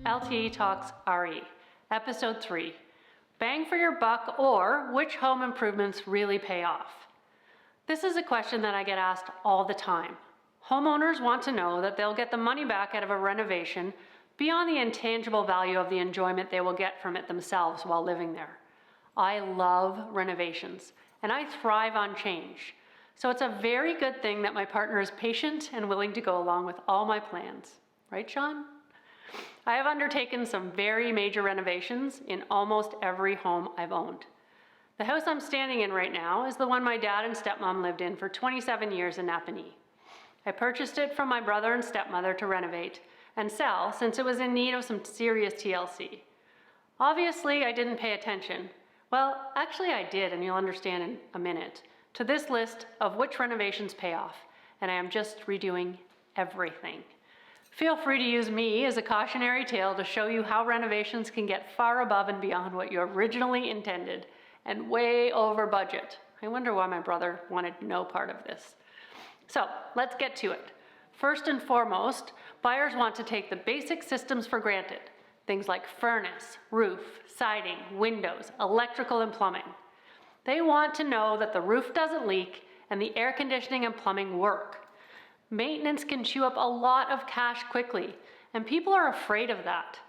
LTE Talks RE, Episode 3, Bang for your buck, or which home improvements really pay off? This is a question that I get asked all the time. Homeowners want to know that they'll get the money back out of a renovation beyond the intangible value of the enjoyment they will get from it themselves while living there. I love renovations, and I thrive on change. So it's a very good thing that my partner is patient and willing to go along with all my plans. Right, Sean? I have undertaken some very major renovations in almost every home I've owned. The house I'm standing in right now is the one my dad and stepmom lived in for 27 years in Napanee. I purchased it from my brother and stepmother to renovate and sell since it was in need of some serious TLC. Obviously, I didn't pay attention. Well, actually I did, and you'll understand in a minute, to this list of which renovations pay off, and I am just redoing everything. Feel free to use me as a cautionary tale to show you how renovations can get far above and beyond what you originally intended and way over budget. I wonder why my brother wanted no part of this. So let's get to it. First and foremost, buyers want to take the basic systems for granted. Things like furnace, roof, siding, windows, electrical and plumbing. They want to know that the roof doesn't leak and the air conditioning and plumbing work. Maintenance can chew up a lot of cash quickly, and people are afraid of that.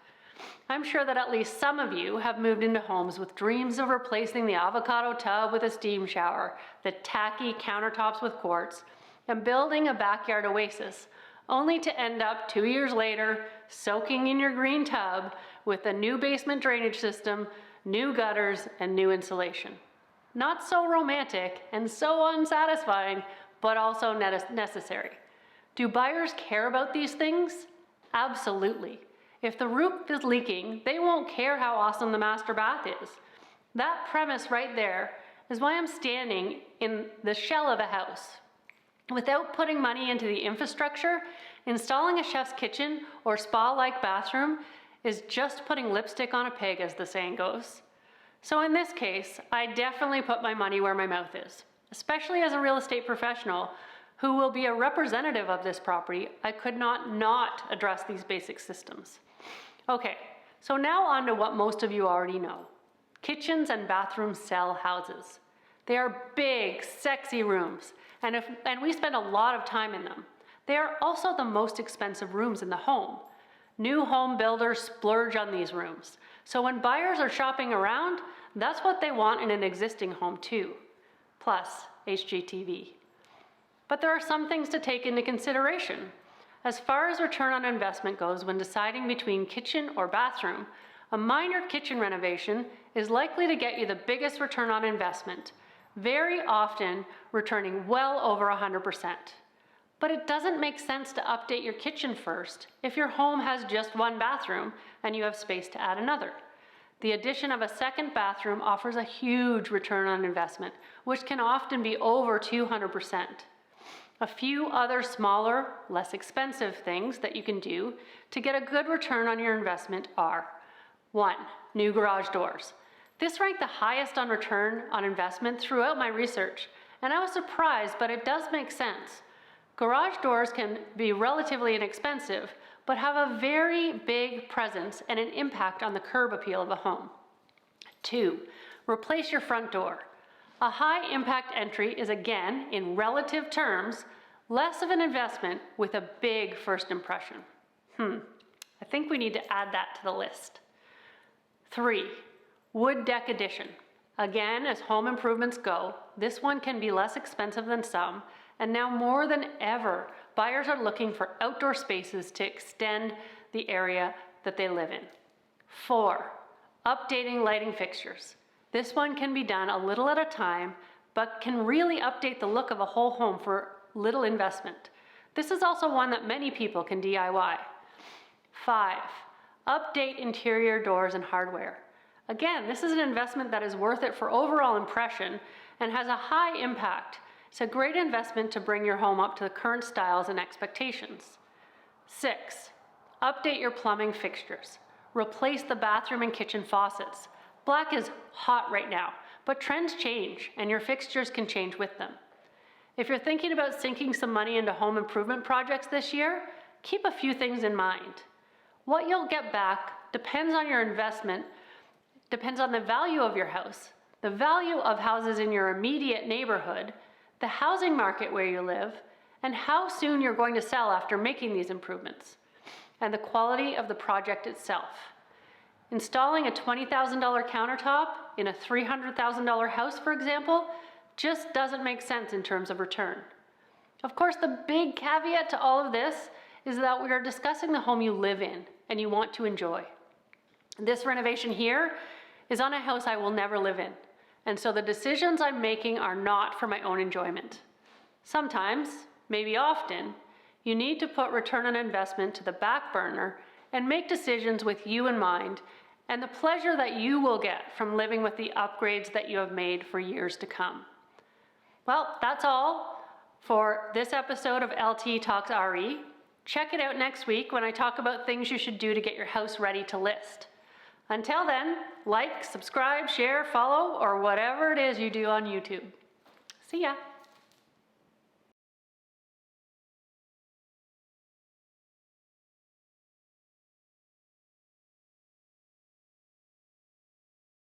I'm sure that at least some of you have moved into homes with dreams of replacing the avocado tub with a steam shower, the tacky countertops with quartz, and building a backyard oasis, only to end up 2 years later soaking in your green tub with a new basement drainage system, new gutters, and new insulation. Not so romantic and so unsatisfying, but also necessary. Do buyers care about these things? Absolutely. If the roof is leaking, they won't care how awesome the master bath is. That premise right there is why I'm standing in the shell of a house. Without putting money into the infrastructure, installing a chef's kitchen or spa-like bathroom is just putting lipstick on a pig, as the saying goes. So in this case, I definitely put my money where my mouth is. Especially as a real estate professional who will be a representative of this property, I could not address these basic systems. Okay, so now on to what most of you already know. Kitchens and bathrooms sell houses. They are big, sexy rooms, and we spend a lot of time in them. They are also the most expensive rooms in the home. New home builders splurge on these rooms. So when buyers are shopping around, that's what they want in an existing home too. Plus HGTV. But there are some things to take into consideration. As far as return on investment goes when deciding between kitchen or bathroom, a minor kitchen renovation is likely to get you the biggest return on investment, very often returning well over 100%. But it doesn't make sense to update your kitchen first if your home has just one bathroom and you have space to add another. The addition of a second bathroom offers a huge return on investment, which can often be over 200%. A few other smaller, less expensive things that you can do to get a good return on your investment are: 1. New garage doors. This ranked the highest on return on investment throughout my research, and I was surprised, but it does make sense. Garage doors can be relatively inexpensive, but have a very big presence and an impact on the curb appeal of a home. 2. Replace your front door. A high impact entry is, again, in relative terms, less of an investment with a big first impression. I think we need to add that to the list. 3. Wood deck addition. Again, as home improvements go, this one can be less expensive than some, and now more than ever, buyers are looking for outdoor spaces to extend the area that they live in. 4. Updating lighting fixtures. This one can be done a little at a time, but can really update the look of a whole home for little investment. This is also one that many people can DIY. 5. Update interior doors and hardware. Again, this is an investment that is worth it for overall impression and has a high impact. It's a great investment to bring your home up to the current styles and expectations. 6. Update your plumbing fixtures. Replace the bathroom and kitchen faucets. Black is hot right now, but trends change and your fixtures can change with them. If you're thinking about sinking some money into home improvement projects this year, keep a few things in mind. What you'll get back depends on your investment, depends on the value of your house, the value of houses in your immediate neighborhood, the housing market where you live, and how soon you're going to sell after making these improvements, and the quality of the project itself. Installing a $20,000 countertop in a $300,000 house, for example, just doesn't make sense in terms of return. Of course, the big caveat to all of this is that we are discussing the home you live in and you want to enjoy. This renovation here is on a house I will never live in, and so the decisions I'm making are not for my own enjoyment. Sometimes, maybe often, you need to put return on investment to the back burner and make decisions with you in mind and the pleasure that you will get from living with the upgrades that you have made for years to come. Well, that's all for this episode of LT Talks RE. Check it out next week when I talk about things you should do to get your house ready to list. Until then, like, subscribe, share, follow, or whatever it is you do on YouTube. See ya.